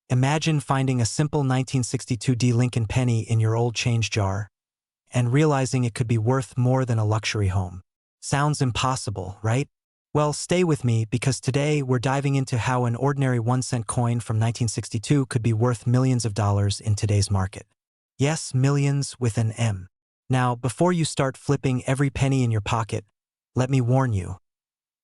Imagine finding a simple 1962 Lincoln penny in your old change jar and realizing it could be worth more than a luxury home. Sounds impossible, right? Well, stay with me because today we're diving into how an ordinary 1-cent coin from 1962 could be worth millions of dollars in today's market. Yes, millions with an M. Now, before you start flipping every penny in your pocket, let me warn you.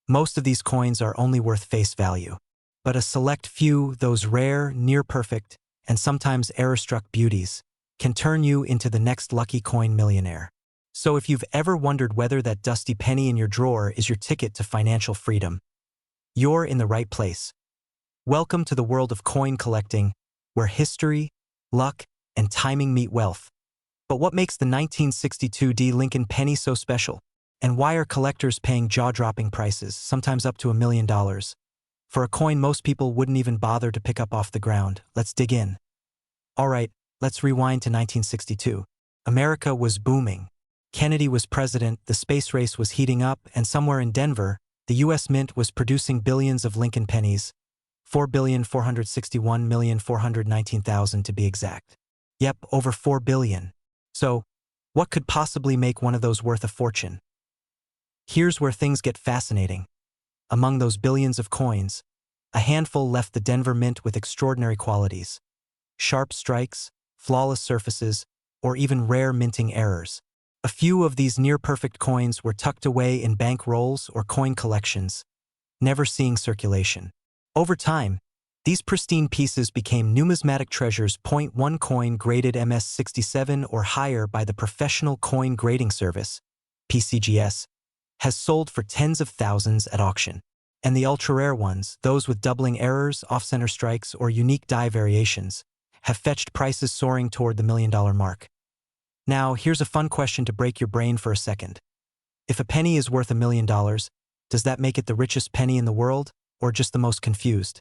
Most of these coins are only worth face value. But a select few, those rare, near-perfect, and sometimes error-struck beauties, can turn you into the next lucky coin millionaire. So if you've ever wondered whether that dusty penny in your drawer is your ticket to financial freedom, you're in the right place. Welcome to the world of coin collecting, where history, luck, and timing meet wealth. But what makes the 1962 Lincoln penny so special? And why are collectors paying jaw-dropping prices, sometimes up to $1 million, for a coin most people wouldn't even bother to pick up off the ground? Let's dig in. All right, let's rewind to 1962. America was booming. Kennedy was president, the space race was heating up, and somewhere in Denver, the U.S. Mint was producing billions of Lincoln pennies, 4,461,419,000 to be exact. Yep, over 4 billion. So, what could possibly make one of those worth a fortune? Here's where things get fascinating. Among those billions of coins, a handful left the Denver Mint with extraordinary qualities. Sharp strikes, flawless surfaces, or even rare minting errors. A few of these near-perfect coins were tucked away in bank rolls or coin collections, never seeing circulation. Over time, these pristine pieces became numismatic treasures. .1 coin graded MS67 or higher by the Professional Coin Grading Service, PCGS, has sold for tens of thousands at auction. And the ultra-rare ones, those with doubling errors, off-center strikes, or unique die variations, have fetched prices soaring toward the $1 million mark. Now, here's a fun question to break your brain for a second. If a penny is worth $1 million, does that make it the richest penny in the world, or just the most confused?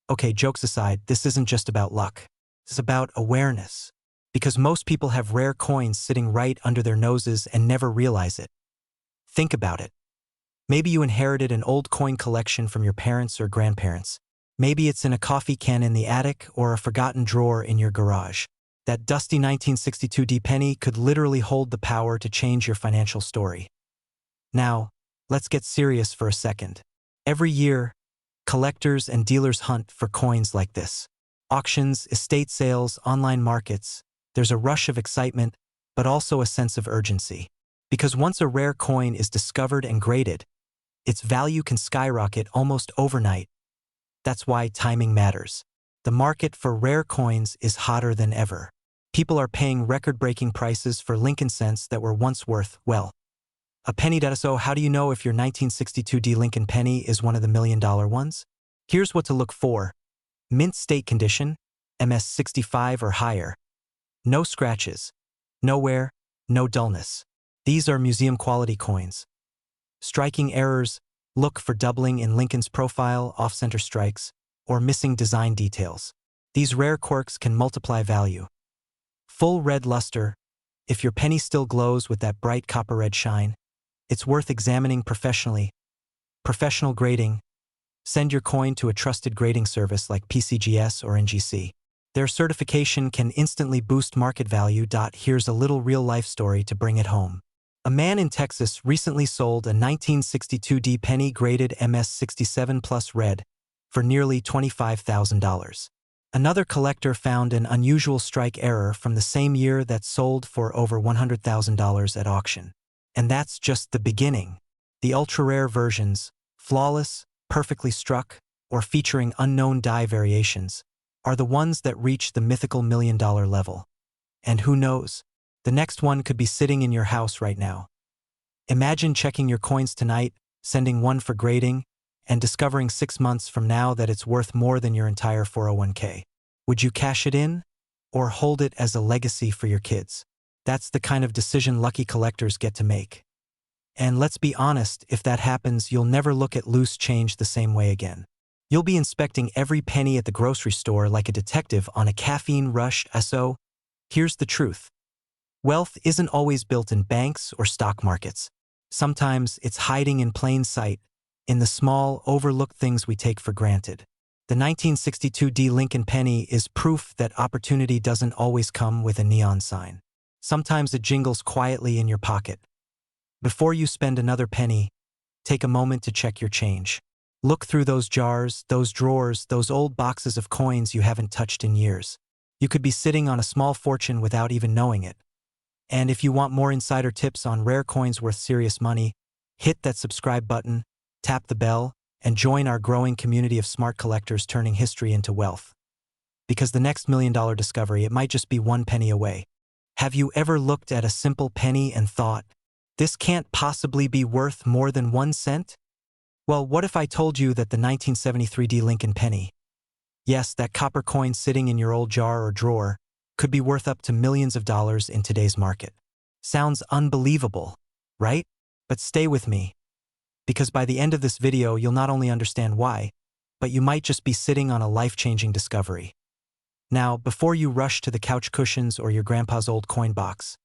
Okay, jokes aside, this isn't just about luck. It's about awareness. Because most people have rare coins sitting right under their noses and never realize it. Think about it. Maybe you inherited an old coin collection from your parents or grandparents. Maybe it's in a coffee can in the attic or a forgotten drawer in your garage. That dusty 1962 penny could literally hold the power to change your financial story. Now, let's get serious for a second. Every year, collectors and dealers hunt for coins like this. Auctions, estate sales, online markets. There's a rush of excitement, but also a sense of urgency. Because once a rare coin is discovered and graded, its value can skyrocket almost overnight. That's why timing matters. The market for rare coins is hotter than ever. People are paying record-breaking prices for Lincoln cents that were once worth, well, a penny. So how do you know if your 1962 Lincoln penny is one of the $1 million ones? Here's what to look for. Mint state condition, MS65 or higher. No scratches. No wear, no dullness. These are museum-quality coins. Striking errors, look for doubling in Lincoln's profile, off-center strikes, or missing design details. These rare quirks can multiply value. Full red luster, if your penny still glows with that bright copper red shine, it's worth examining professionally. Professional grading, send your coin to a trusted grading service like PCGS or NGC. Their certification can instantly boost market value. Here's a little real-life story to bring it home. A man in Texas recently sold a 1962 penny graded MS67 plus red for nearly $25,000. Another collector found an unusual strike error from the same year that sold for over $100,000 at auction. And that's just the beginning. The ultra-rare versions, flawless, perfectly struck, or featuring unknown die variations, are the ones that reach the mythical $1 million level. And who knows? The next one could be sitting in your house right now. Imagine checking your coins tonight, sending one for grading, and discovering 6 months from now that it's worth more than your entire 401k. Would you cash it in, or hold it as a legacy for your kids? That's the kind of decision lucky collectors get to make. And let's be honest, if that happens, you'll never look at loose change the same way again. You'll be inspecting every penny at the grocery store like a detective on a caffeine rush. So, here's the truth. Wealth isn't always built in banks or stock markets. Sometimes it's hiding in plain sight, in the small, overlooked things we take for granted. The 1962 Lincoln penny is proof that opportunity doesn't always come with a neon sign. Sometimes it jingles quietly in your pocket. Before you spend another penny, take a moment to check your change. Look through those jars, those drawers, those old boxes of coins you haven't touched in years. You could be sitting on a small fortune without even knowing it. And if you want more insider tips on rare coins worth serious money, hit that subscribe button, tap the bell, and join our growing community of smart collectors turning history into wealth. Because the next $1 million discovery, it might just be one penny away. Have you ever looked at a simple penny and thought, this can't possibly be worth more than 1 cent? Well, what if I told you that the 1973 Lincoln penny, yes, that copper coin sitting in your old jar or drawer, could be worth up to millions of dollars in today's market? Sounds unbelievable, right? But stay with me, because by the end of this video you'll not only understand why, but you might just be sitting on a life-changing discovery. Now, before you rush to the couch cushions or your grandpa's old coin box,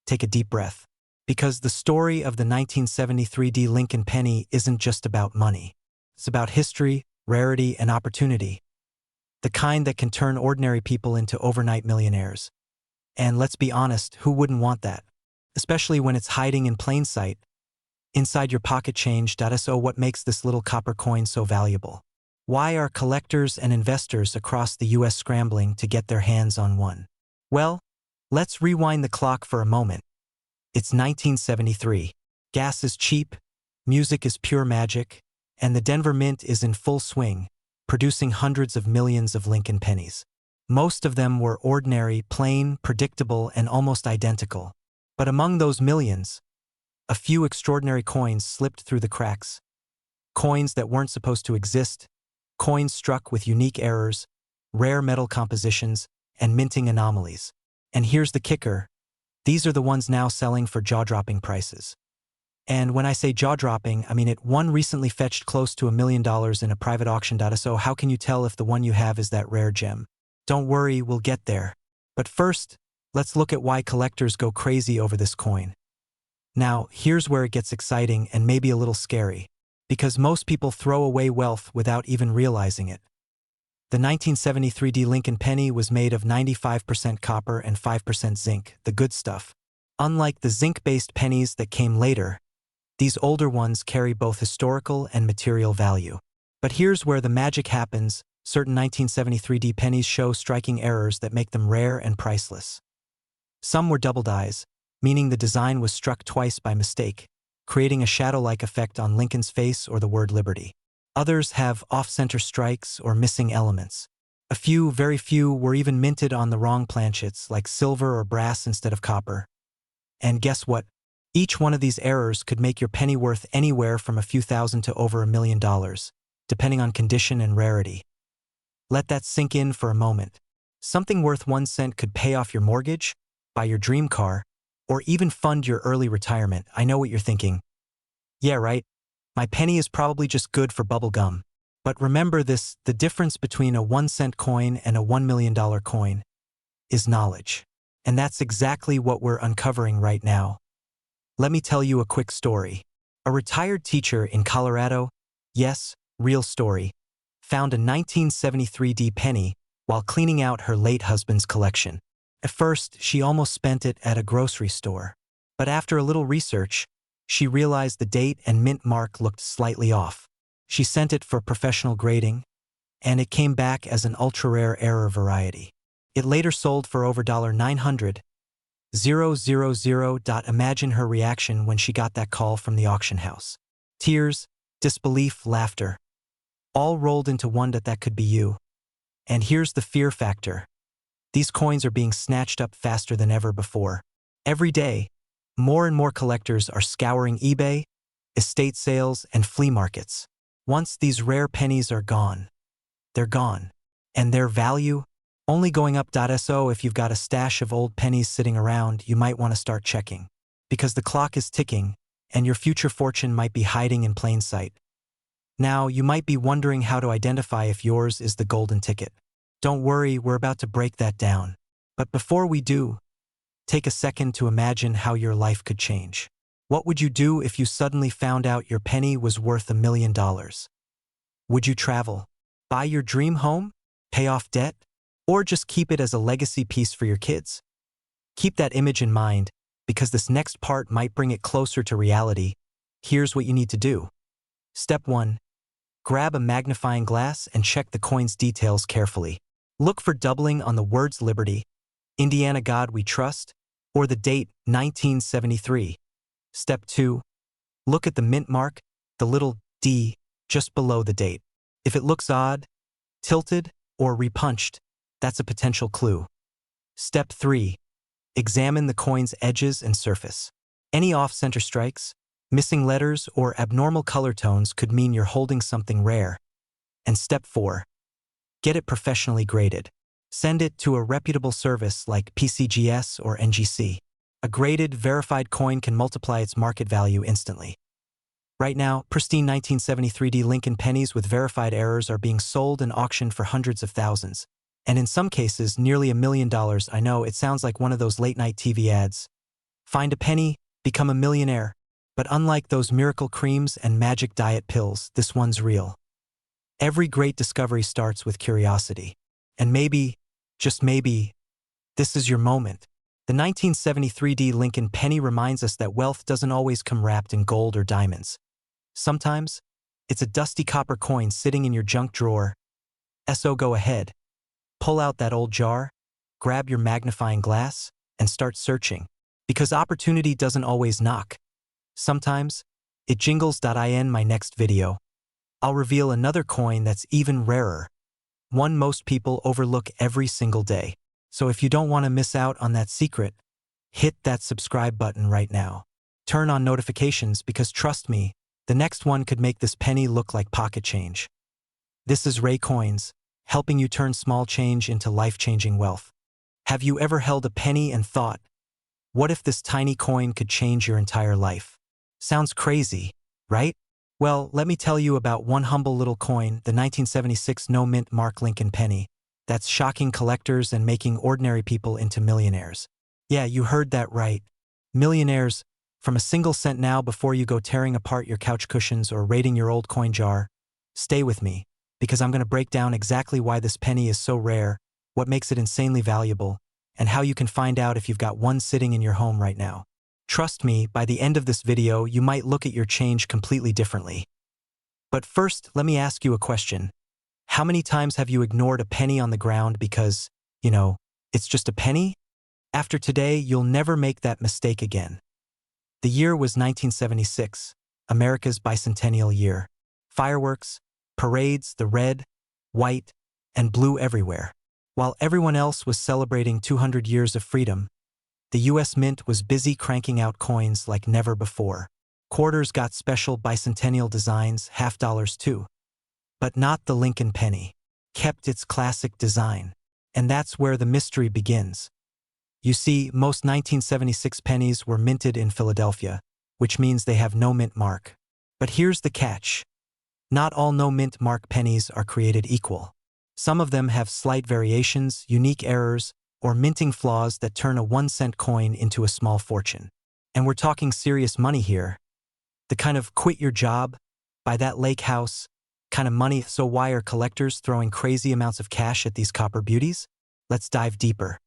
take a deep breath. Because the story of the 1973 Lincoln penny isn't just about money. It's about history, rarity, and opportunity. The kind that can turn ordinary people into overnight millionaires. And let's be honest, who wouldn't want that? Especially when it's hiding in plain sight, inside your pocket change. So what makes this little copper coin so valuable? Why are collectors and investors across the US scrambling to get their hands on one? Well, let's rewind the clock for a moment. It's 1973. Gas is cheap, music is pure magic, and the Denver Mint is in full swing, producing hundreds of millions of Lincoln pennies. Most of them were ordinary, plain, predictable, and almost identical. But among those millions, a few extraordinary coins slipped through the cracks. Coins that weren't supposed to exist, coins struck with unique errors, rare metal compositions, and minting anomalies. And here's the kicker. These are the ones now selling for jaw-dropping prices. And when I say jaw-dropping, I mean it. One recently fetched close to $1 million in a private auction. So how can you tell if the one you have is that rare gem? Don't worry, we'll get there. But first, let's look at why collectors go crazy over this coin. Now, here's where it gets exciting and maybe a little scary, because most people throw away wealth without even realizing it. The 1973 Lincoln penny was made of 95% copper and 5% zinc, the good stuff. Unlike the zinc-based pennies that came later, these older ones carry both historical and material value. But here's where the magic happens. Certain 1973 pennies show striking errors that make them rare and priceless. Some were double dyes, meaning the design was struck twice by mistake, creating a shadow-like effect on Lincoln's face or the word liberty. Others have off-center strikes or missing elements. A few, very few, were even minted on the wrong planchets, like silver or brass instead of copper. And guess what? Each one of these errors could make your penny worth anywhere from a few thousand to over $1 million, depending on condition and rarity. Let that sink in for a moment. Something worth 1 cent could pay off your mortgage, buy your dream car, or even fund your early retirement. I know what you're thinking. Yeah, right. My penny is probably just good for bubble gum. But remember this, the difference between a 1 cent coin and a $1 million coin is knowledge. And that's exactly what we're uncovering right now. Let me tell you a quick story. A retired teacher in Colorado, yes, real story, found a 1973 penny while cleaning out her late husband's collection. At first, she almost spent it at a grocery store. But after a little research, she realized the date and mint mark looked slightly off. She sent it for professional grading, and it came back as an ultra-rare error variety. It later sold for over $900,000. Imagine her reaction when she got that call from the auction house. Tears, disbelief, laughter, all rolled into one. That could be you. And here's the fear factor. These coins are being snatched up faster than ever before. Every day, more and more collectors are scouring eBay, estate sales, and flea markets. Once these rare pennies are gone, they're gone. And their value? Only going up. So if you've got a stash of old pennies sitting around, you might want to start checking. Because the clock is ticking, and your future fortune might be hiding in plain sight. Now, you might be wondering how to identify if yours is the golden ticket. Don't worry, we're about to break that down. But before we do, take a second to imagine how your life could change. What would you do if you suddenly found out your penny was worth $1 million? Would you travel? Buy your dream home? Pay off debt? Or just keep it as a legacy piece for your kids? Keep that image in mind, because this next part might bring it closer to reality. Here's what you need to do. Step 1. Grab a magnifying glass and check the coin's details carefully. Look for doubling on the words Liberty, Indiana God We Trust, or the date 1973. Step 2. Look at the mint mark, the little D, just below the date. If it looks odd, tilted, or repunched, that's a potential clue. Step 3. Examine the coin's edges and surface. Any off-center strikes, missing letters, or abnormal color tones could mean you're holding something rare. And step 4. Get it professionally graded. Send it to a reputable service like PCGS or NGC. A graded, verified coin can multiply its market value instantly. Right now, pristine 1973D Lincoln pennies with verified errors are being sold and auctioned for hundreds of thousands. And in some cases, nearly $1 million. I know, it sounds like one of those late-night TV ads. Find a penny, become a millionaire. But unlike those miracle creams and magic diet pills, this one's real. Every great discovery starts with curiosity. And maybe, just maybe, this is your moment. The 1973D Lincoln penny reminds us that wealth doesn't always come wrapped in gold or diamonds. Sometimes, it's a dusty copper coin sitting in your junk drawer. So go ahead. Pull out that old jar, grab your magnifying glass, and start searching. Because opportunity doesn't always knock. Sometimes, it jingles. In my next video, I'll reveal another coin that's even rarer. One most people overlook every single day. So if you don't want to miss out on that secret, hit that subscribe button right now. Turn on notifications because trust me, the next one could make this penny look like pocket change. This is Ray Coins, helping you turn small change into life-changing wealth. Have you ever held a penny and thought, what if this tiny coin could change your entire life? Sounds crazy, right? Well, let me tell you about one humble little coin, the 1976 no-mint mark Lincoln penny, that's shocking collectors and making ordinary people into millionaires. Yeah, you heard that right. Millionaires. From a single cent now. Before you go tearing apart your couch cushions or raiding your old coin jar, stay with me, because I'm going to break down exactly why this penny is so rare, what makes it insanely valuable, and how you can find out if you've got one sitting in your home right now. Trust me, by the end of this video, you might look at your change completely differently. But first, let me ask you a question. How many times have you ignored a penny on the ground because, it's just a penny? After today, you'll never make that mistake again. The year was 1976, America's bicentennial year. Fireworks, parades, the red, white, and blue everywhere. While everyone else was celebrating 200 years of freedom, the U.S. Mint was busy cranking out coins like never before. Quarters got special bicentennial designs, half dollars too. But not the Lincoln penny. Kept its classic design. And that's where the mystery begins. You see, most 1976 pennies were minted in Philadelphia, which means they have no mint mark. But here's the catch. Not all no mint mark pennies are created equal. Some of them have slight variations, unique errors, or minting flaws that turn a 1-cent coin into a small fortune. And we're talking serious money here. The kind of quit your job, buy that lake house kind of money. So why are collectors throwing crazy amounts of cash at these copper beauties? Let's dive deeper.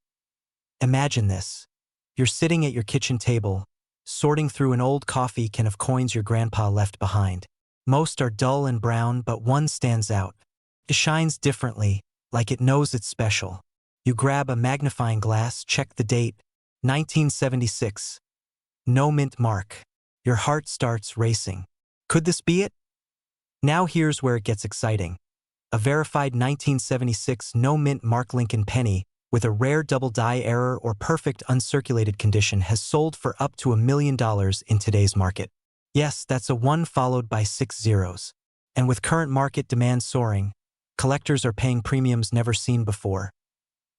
Imagine this. You're sitting at your kitchen table, sorting through an old coffee can of coins your grandpa left behind. Most are dull and brown, but one stands out. It shines differently, like it knows it's special. You grab a magnifying glass, check the date, 1976. No mint mark. Your heart starts racing. Could this be it? Now here's where it gets exciting. A verified 1976 no mint mark Lincoln penny with a rare double die error or perfect uncirculated condition has sold for up to $1 million in today's market. Yes, that's a 1 followed by 6 zeros. And with current market demand soaring, collectors are paying premiums never seen before.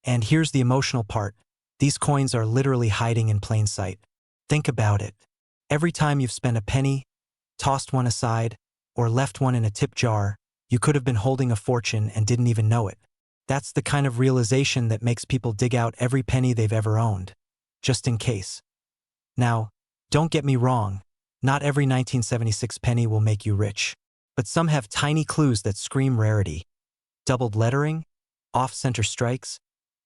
And here's the emotional part. These coins are literally hiding in plain sight. Think about it. Every time you've spent a penny, tossed one aside, or left one in a tip jar, you could have been holding a fortune and didn't even know it. That's the kind of realization that makes people dig out every penny they've ever owned, just in case. Now, don't get me wrong, not every 1976 penny will make you rich, but some have tiny clues that scream rarity. doubled lettering, off-center strikes,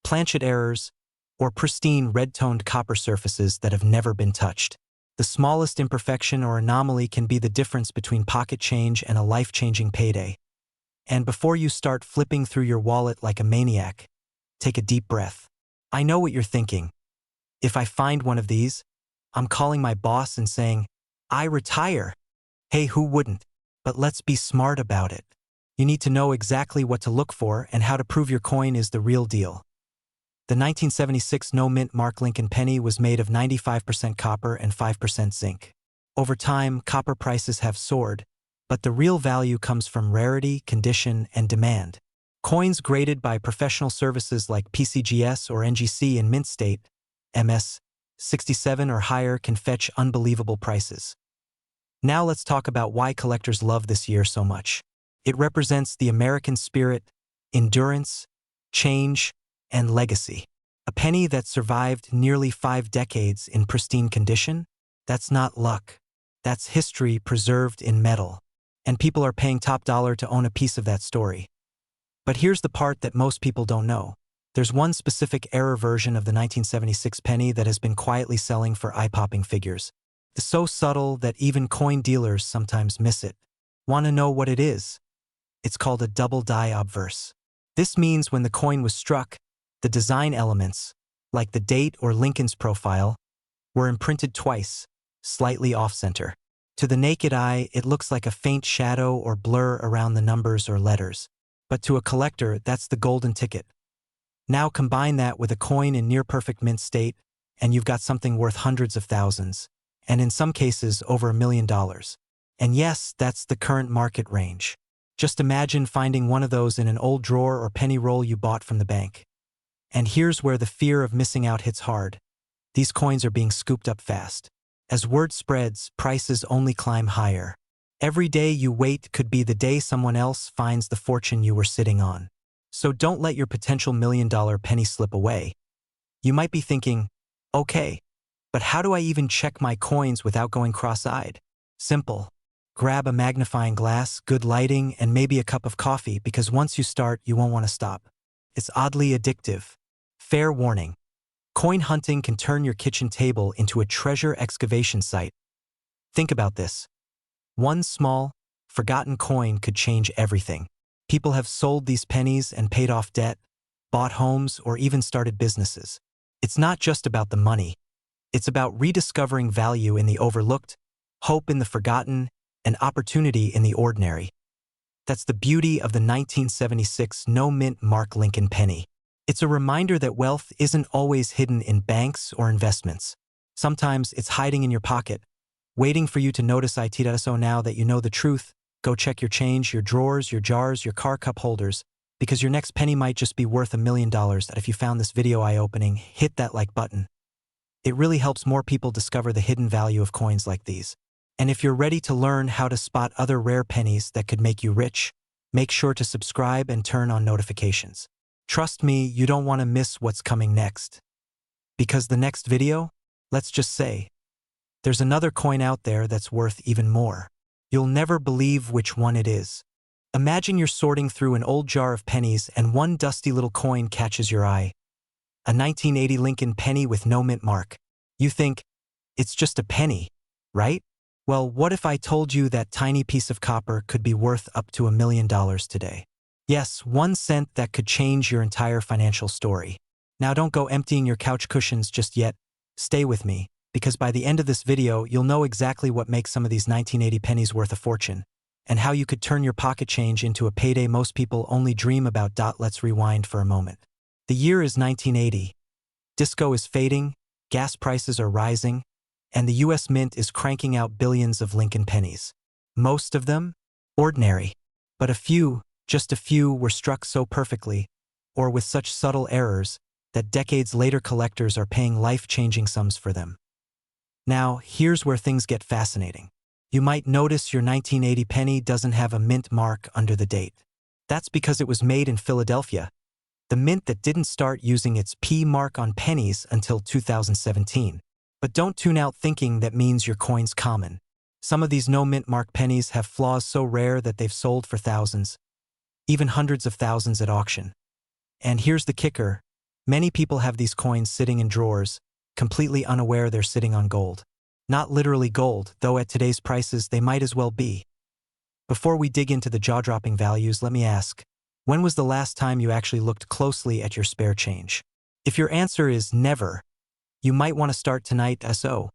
planchet errors, or pristine red-toned copper surfaces that have never been touched. The smallest imperfection or anomaly can be the difference between pocket change and a life-changing payday. And before you start flipping through your wallet like a maniac, take a deep breath. I know what you're thinking. If I find one of these, I'm calling my boss and saying, I retire. Hey, who wouldn't? But let's be smart about it. You need to know exactly what to look for and how to prove your coin is the real deal. The 1976 no-mint mark Lincoln penny was made of 95% copper and 5% zinc. Over time, copper prices have soared, but the real value comes from rarity, condition, and demand. Coins graded by professional services like PCGS or NGC in mint state, MS 67 or higher, can fetch unbelievable prices. Now let's talk about why collectors love this year so much. It represents the American spirit, endurance, change, and legacy. A penny that survived nearly 5 decades in pristine condition? That's not luck. That's history preserved in metal. And people are paying top dollar to own a piece of that story. But here's the part that most people don't know. There's one specific error version of the 1976 penny that has been quietly selling for eye-popping figures. It's so subtle that even coin dealers sometimes miss it. Want to know what it is? It's called a double die obverse. This means when the coin was struck, the design elements, like the date or Lincoln's profile, were imprinted twice, slightly off-center. To the naked eye, it looks like a faint shadow or blur around the numbers or letters. But to a collector, that's the golden ticket. Now combine that with a coin in near-perfect mint state, and you've got something worth hundreds of thousands, and in some cases over $1 million. And yes, that's the current market range. Just imagine finding one of those in an old drawer or penny roll you bought from the bank. And here's where the fear of missing out hits hard. These coins are being scooped up fast. As word spreads, prices only climb higher. Every day you wait could be the day someone else finds the fortune you were sitting on. So don't let your potential $1 million penny slip away. You might be thinking, okay, but how do I even check my coins without going cross-eyed? Simple. Grab a magnifying glass, good lighting, and maybe a cup of coffee, because once you start, you won't want to stop. It's oddly addictive. Fair warning. Coin hunting can turn your kitchen table into a treasure excavation site. Think about this. One small, forgotten coin could change everything. People have sold these pennies and paid off debt, bought homes, or even started businesses. It's not just about the money. It's about rediscovering value in the overlooked, hope in the forgotten, and opportunity in the ordinary. That's the beauty of the 1976 no-mint mark Lincoln penny. It's a reminder that wealth isn't always hidden in banks or investments. Sometimes it's hiding in your pocket, waiting for you to notice it. So now that you know the truth, go check your change, your drawers, your jars, your car cup holders, because your next penny might just be worth $1 million. And if you found this video eye-opening, hit that like button. It really helps more people discover the hidden value of coins like these. And if you're ready to learn how to spot other rare pennies that could make you rich, make sure to subscribe and turn on notifications. Trust me, you don't want to miss what's coming next. Because the next video, let's just say, there's another coin out there that's worth even more. You'll never believe which one it is. Imagine you're sorting through an old jar of pennies and one dusty little coin catches your eye. A 1980 Lincoln penny with no mint mark. You think, it's just a penny, right? Well, what if I told you that tiny piece of copper could be worth up to $1 million today? Yes, 1 cent that could change your entire financial story. Now don't go emptying your couch cushions just yet. Stay with me, because by the end of this video, you'll know exactly what makes some of these 1980 pennies worth a fortune, and how you could turn your pocket change into a payday most people only dream about. Let's rewind for a moment. The year is 1980. Disco is fading, gas prices are rising, and the US Mint is cranking out billions of Lincoln pennies. Most of them, ordinary. But a few, just a few, were struck so perfectly, or with such subtle errors, that decades later collectors are paying life-changing sums for them. Now, here's where things get fascinating. You might notice your 1980 penny doesn't have a mint mark under the date. That's because it was made in Philadelphia, the mint that didn't start using its P mark on pennies until 2017. But don't tune out thinking that means your coin's common. Some of these no mint mark pennies have flaws so rare that they've sold for thousands. even hundreds of thousands at auction. And here's the kicker. Many people have these coins sitting in drawers, completely unaware they're sitting on gold. Not literally gold, though at today's prices they might as well be. Before we dig into the jaw-dropping values, let me ask, when was the last time you actually looked closely at your spare change? If your answer is never, you might want to start tonight. So,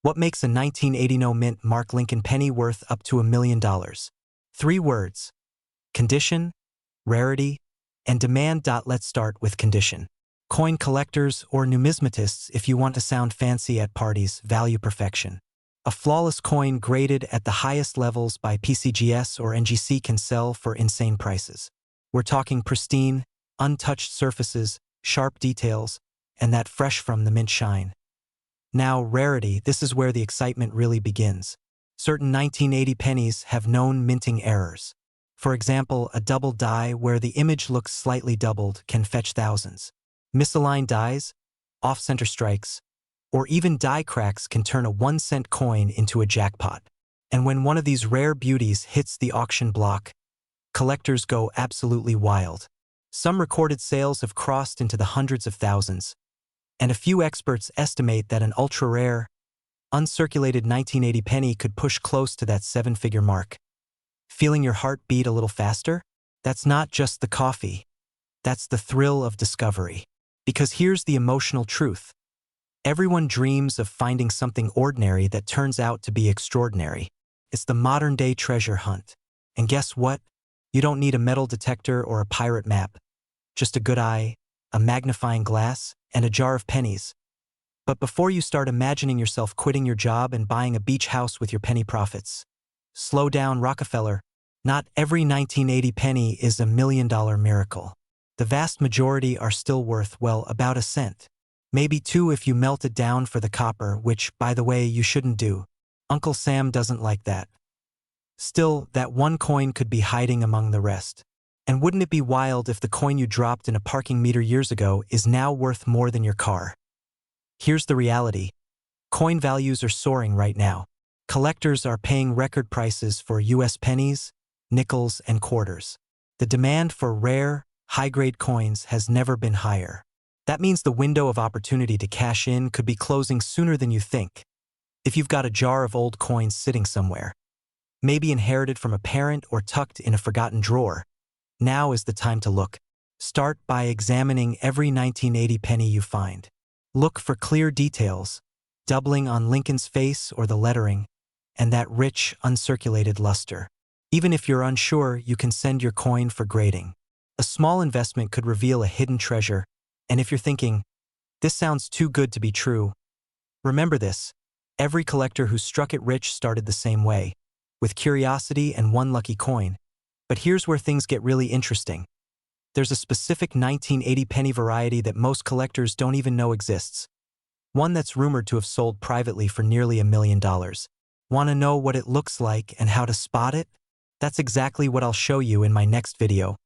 what makes a 1980 no mint Mark Lincoln penny worth up to $1 million? 3 words: condition, rarity, and demand. Let's start with condition. Coin collectors or numismatists, if you want to sound fancy at parties, value perfection. A flawless coin graded at the highest levels by PCGS or NGC can sell for insane prices. We're talking pristine, untouched surfaces, sharp details, and that fresh from the mint shine. Now, rarity, this is where the excitement really begins. Certain 1980 pennies have known minting errors. For example, a double die where the image looks slightly doubled can fetch thousands. Misaligned dies, off-center strikes, or even die cracks can turn a 1-cent coin into a jackpot. And when one of these rare beauties hits the auction block, collectors go absolutely wild. Some recorded sales have crossed into the hundreds of thousands, and a few experts estimate that an ultra-rare, uncirculated 1980 penny could push close to that 7-figure mark. Feeling your heart beat a little faster? That's not just the coffee. That's the thrill of discovery. Because here's the emotional truth. Everyone dreams of finding something ordinary that turns out to be extraordinary. It's the modern-day treasure hunt. And guess what? You don't need a metal detector or a pirate map. Just a good eye, a magnifying glass, and a jar of pennies. But before you start imagining yourself quitting your job and buying a beach house with your penny profits, slow down, Rockefeller. Not every 1980 penny is $1 million miracle. The vast majority are still worth, well, about a cent. Maybe 2 if you melt it down for the copper, which, by the way, you shouldn't do. Uncle Sam doesn't like that. Still, that one coin could be hiding among the rest. And wouldn't it be wild if the coin you dropped in a parking meter years ago is now worth more than your car? Here's the reality. Coin values are soaring right now. Collectors are paying record prices for US pennies, nickels, and quarters. The demand for rare, high-grade coins has never been higher. That means the window of opportunity to cash in could be closing sooner than you think. If you've got a jar of old coins sitting somewhere, maybe inherited from a parent or tucked in a forgotten drawer, now is the time to look. Start by examining every 1980 penny you find. Look for clear details, doubling on Lincoln's face or the lettering, and that rich, uncirculated luster. Even if you're unsure, you can send your coin for grading. A small investment could reveal a hidden treasure, and if you're thinking, this sounds too good to be true, remember this. Every collector who struck it rich started the same way, with curiosity and one lucky coin. But here's where things get really interesting. There's a specific 1980 penny variety that most collectors don't even know exists. One that's rumored to have sold privately for nearly $1 million. Want to know what it looks like and how to spot it? That's exactly what I'll show you in my next video,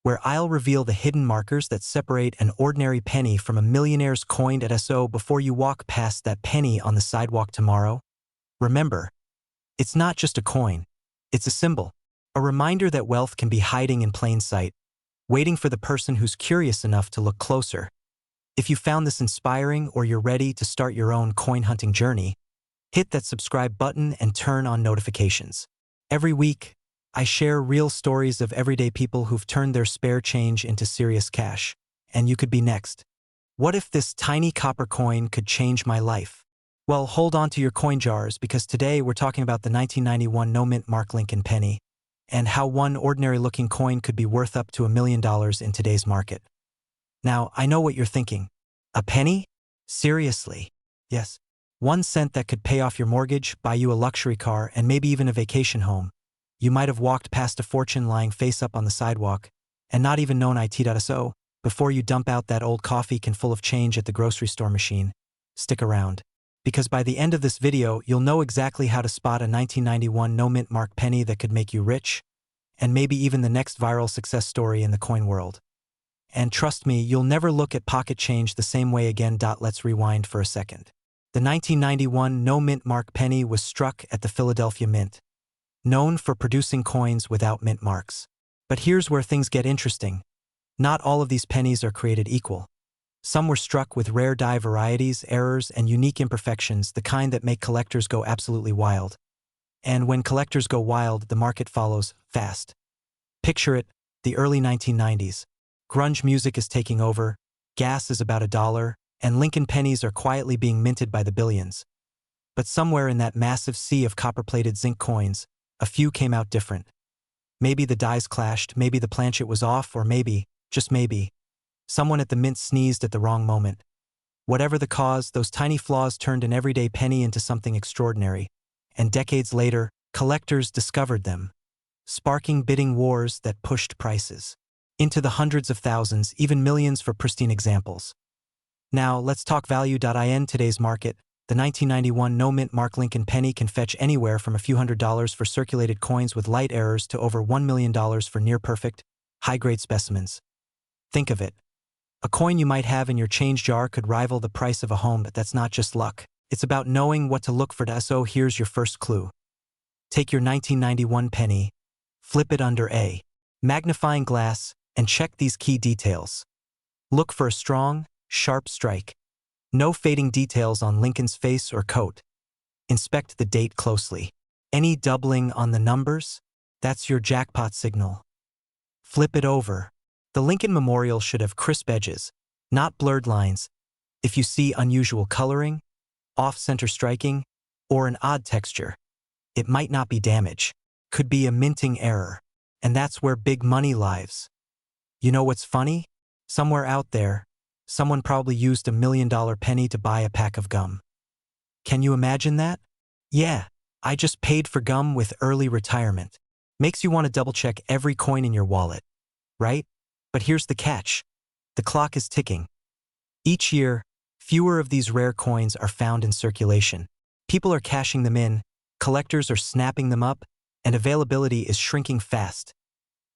where I'll reveal the hidden markers that separate an ordinary penny from a millionaire's coin at SO before you walk past that penny on the sidewalk tomorrow. Remember, it's not just a coin, it's a symbol, a reminder that wealth can be hiding in plain sight, waiting for the person who's curious enough to look closer. If you found this inspiring or you're ready to start your own coin hunting journey, hit that subscribe button and turn on notifications. Every week, I share real stories of everyday people who've turned their spare change into serious cash. And you could be next. What if this tiny copper coin could change my life? Well, hold on to your coin jars because today we're talking about the 1991 no-mint Mark Lincoln penny and how one ordinary-looking coin could be worth up to $1 million in today's market. Now, I know what you're thinking. A penny? Seriously? Yes. 1 cent that could pay off your mortgage, buy you a luxury car, and maybe even a vacation home. You might have walked past a fortune lying face up on the sidewalk and not even known it.so before you dump out that old coffee can full of change at the grocery store machine. Stick around, because by the end of this video, you'll know exactly how to spot a 1991 no-mint Mark penny that could make you rich, and maybe even the next viral success story in the coin world. And trust me, you'll never look at pocket change the same way again. Let's rewind for a second. The 1991 no-mint Mark penny was struck at the Philadelphia Mint, known for producing coins without mint marks. But here's where things get interesting. Not all of these pennies are created equal. Some were struck with rare die varieties, errors, and unique imperfections, the kind that make collectors go absolutely wild. And when collectors go wild, the market follows fast. Picture it, the early 1990s. Grunge music is taking over, gas is about $1, and Lincoln pennies are quietly being minted by the billions. But somewhere in that massive sea of copper-plated zinc coins, a few came out different. Maybe the dies clashed, maybe the planchet was off, or maybe, just maybe, someone at the mint sneezed at the wrong moment. Whatever the cause, those tiny flaws turned an everyday penny into something extraordinary. And decades later, collectors discovered them, sparking bidding wars that pushed prices into the hundreds of thousands, even millions for pristine examples. Now, let's talk value.in. Today's market. The 1991 no-mint Mark Lincoln penny can fetch anywhere from a few $100s for circulated coins with light errors to over $1 million for near-perfect, high-grade specimens. Think of it. A coin you might have in your change jar could rival the price of a home, but that's not just luck. It's about knowing what to look for. So here's your first clue. Take your 1991 penny, flip it under a magnifying glass, and check these key details. Look for a strong, sharp strike. No fading details on Lincoln's face or coat. Inspect the date closely. Any doubling on the numbers? That's your jackpot signal. Flip it over. The Lincoln Memorial should have crisp edges, not blurred lines. If you see unusual coloring, off-center striking, or an odd texture, it might not be damage. Could be a minting error. And that's where big money lies. You know what's funny? Somewhere out there, someone probably used $1 million penny to buy a pack of gum. Can you imagine that? Yeah, I just paid for gum with early retirement. Makes you want to double-check every coin in your wallet, right? But here's the catch. The clock is ticking. Each year, fewer of these rare coins are found in circulation. People are cashing them in, collectors are snapping them up, and availability is shrinking fast.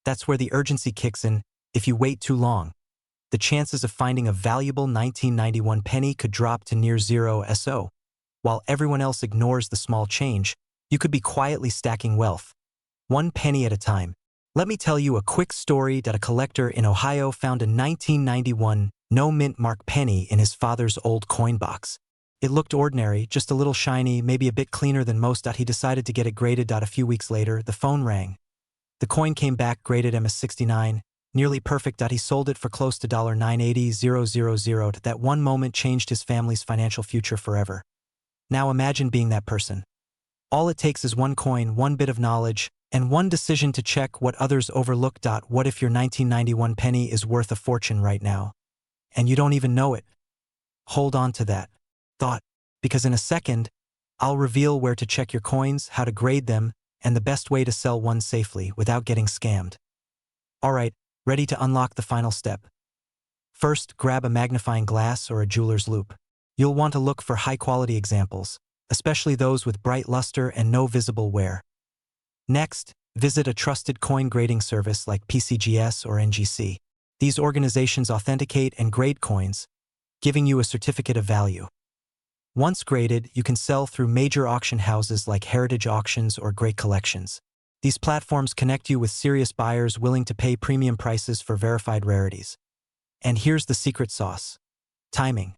That's where the urgency kicks in. If you wait too long, the chances of finding a valuable 1991 penny could drop to near zero. So, while everyone else ignores the small change, you could be quietly stacking wealth, one penny at a time. Let me tell you a quick story that a collector in Ohio found a 1991 no-mint Mark penny in his father's old coin box. It looked ordinary, just a little shiny, maybe a bit cleaner than most. He decided to get it graded. A few weeks later, the phone rang. The coin came back graded MS69, nearly perfect. He sold it for close to $980,000. That one moment changed his family's financial future forever. Now imagine being that person. All it takes is one coin, one bit of knowledge, and one decision to check what others overlook. What if your 1991 penny is worth a fortune right now, and you don't even know it? Hold on to that thought, because in a second, I'll reveal where to check your coins, how to grade them, and the best way to sell one safely without getting scammed. All right, ready to unlock the final step. First, grab a magnifying glass or a jeweler's loupe. You'll want to look for high-quality examples, especially those with bright luster and no visible wear. Next, visit a trusted coin grading service like PCGS or NGC. These organizations authenticate and grade coins, giving you a certificate of value. Once graded, you can sell through major auction houses like Heritage Auctions or Great Collections. These platforms connect you with serious buyers willing to pay premium prices for verified rarities. And here's the secret sauce: timing.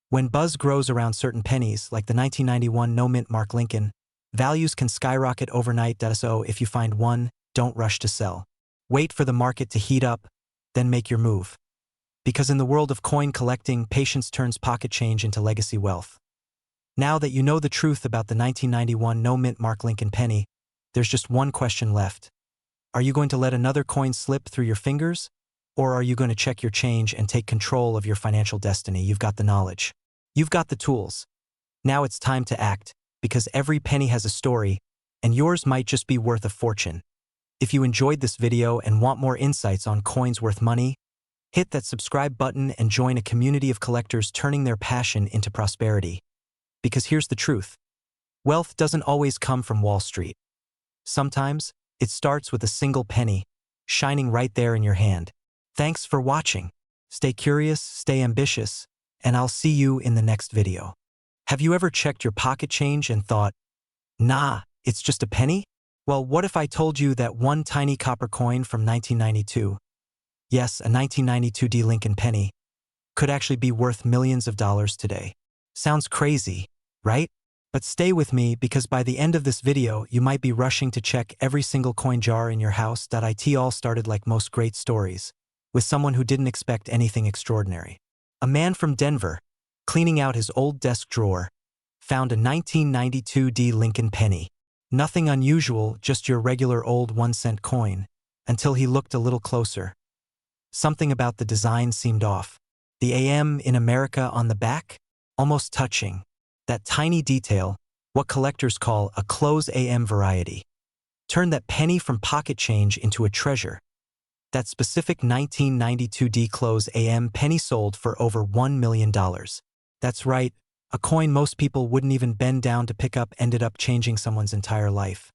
When buzz grows around certain pennies, like the 1991 no-mint Mark Lincoln, values can skyrocket overnight. So if you find one, don't rush to sell. Wait for the market to heat up, then make your move. Because in the world of coin collecting, patience turns pocket change into legacy wealth. Now that you know the truth about the 1991 no-mint Mark Lincoln penny, there's just one question left. Are you going to let another coin slip through your fingers? Or are you going to check your change and take control of your financial destiny? You've got the knowledge. You've got the tools. Now it's time to act, because every penny has a story, and yours might just be worth a fortune. If you enjoyed this video and want more insights on coins worth money, hit that subscribe button and join a community of collectors turning their passion into prosperity. Because here's the truth. Wealth doesn't always come from Wall Street. Sometimes, it starts with a single penny, shining right there in your hand. Thanks for watching. Stay curious, stay ambitious, and I'll see you in the next video. Have you ever checked your pocket change and thought, nah, it's just a penny? Well, what if I told you that one tiny copper coin from 1992, yes, a 1992 D Lincoln penny, could actually be worth millions of dollars today? Sounds crazy, right? But stay with me because by the end of this video, you might be rushing to check every single coin jar in your house. It all started like most great stories, with someone who didn't expect anything extraordinary. A man from Denver, cleaning out his old desk drawer, found a 1992 D Lincoln penny. Nothing unusual, just your regular old 1-cent coin, until he looked a little closer. Something about the design seemed off. The AM in America on the back? Almost touching. That tiny detail, what collectors call a close AM variety. Turned that penny from pocket change into a treasure. That specific 1992 D close AM penny sold for over $1 million. That's right, a coin most people wouldn't even bend down to pick up ended up changing someone's entire life.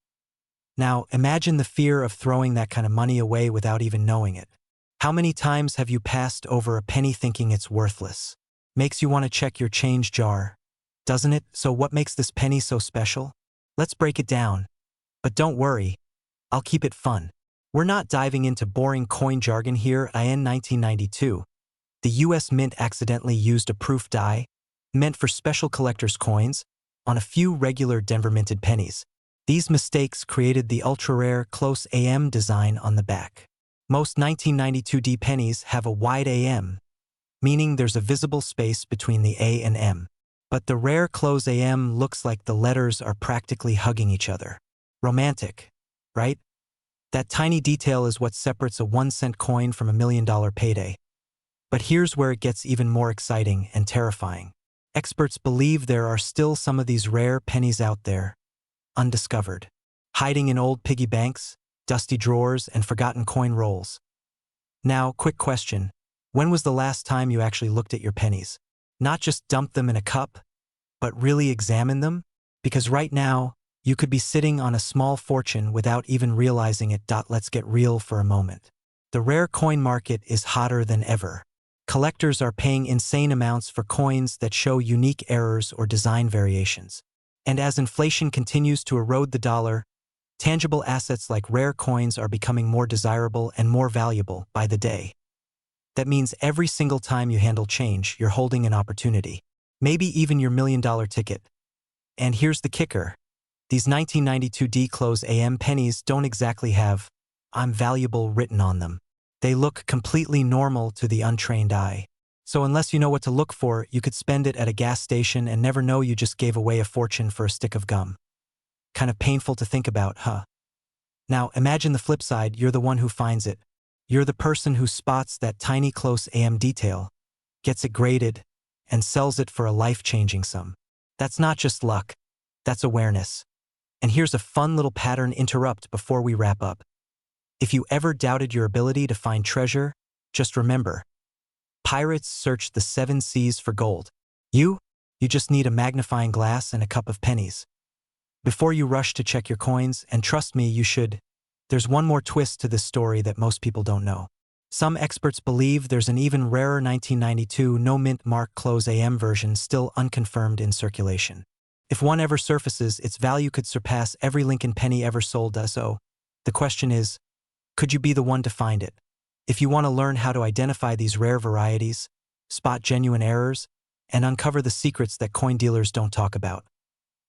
Now, imagine the fear of throwing that kind of money away without even knowing it. How many times have you passed over a penny thinking it's worthless? Makes you want to check your change jar, doesn't it? So what makes this penny so special? Let's break it down. But don't worry, I'll keep it fun. We're not diving into boring coin jargon here. In 1992, the US Mint accidentally used a proof die, meant for special collectors' coins, on a few regular Denver minted pennies. These mistakes created the ultra-rare close AM design on the back. Most 1992 D pennies have a wide AM, meaning there's a visible space between the A and M. But the rare close AM looks like the letters are practically hugging each other. Romantic, right? That tiny detail is what separates a 1-cent coin from $1 million payday. But here's where it gets even more exciting and terrifying. Experts believe there are still some of these rare pennies out there, undiscovered, hiding in old piggy banks, dusty drawers, and forgotten coin rolls. Now, quick question. When was the last time you actually looked at your pennies? Not just dumped them in a cup, but really examined them? Because right now, you could be sitting on a small fortune without even realizing it. Let's get real for a moment. The rare coin market is hotter than ever. Collectors are paying insane amounts for coins that show unique errors or design variations. And as inflation continues to erode the dollar, tangible assets like rare coins are becoming more desirable and more valuable by the day. That means every single time you handle change, you're holding an opportunity. Maybe even your $1 million ticket. And here's the kicker. These 1992 D close AM pennies don't exactly have "I'm valuable" written on them. They look completely normal to the untrained eye. So unless you know what to look for, you could spend it at a gas station and never know you just gave away a fortune for a stick of gum. Kind of painful to think about, huh? Now, imagine the flip side. You're the one who finds it. You're the person who spots that tiny close AM detail, gets it graded, and sells it for a life-changing sum. That's not just luck. That's awareness. And here's a fun little pattern interrupt before we wrap up. If you ever doubted your ability to find treasure, just remember, pirates searched the 7 seas for gold. You just need a magnifying glass and a cup of pennies. Before you rush to check your coins, and trust me, you should, there's one more twist to this story that most people don't know. Some experts believe there's an even rarer 1992 no-mint mark close AM version still unconfirmed in circulation. If one ever surfaces, its value could surpass every Lincoln penny ever sold. So, the question is, could you be the one to find it? If you want to learn how to identify these rare varieties, spot genuine errors, and uncover the secrets that coin dealers don't talk about,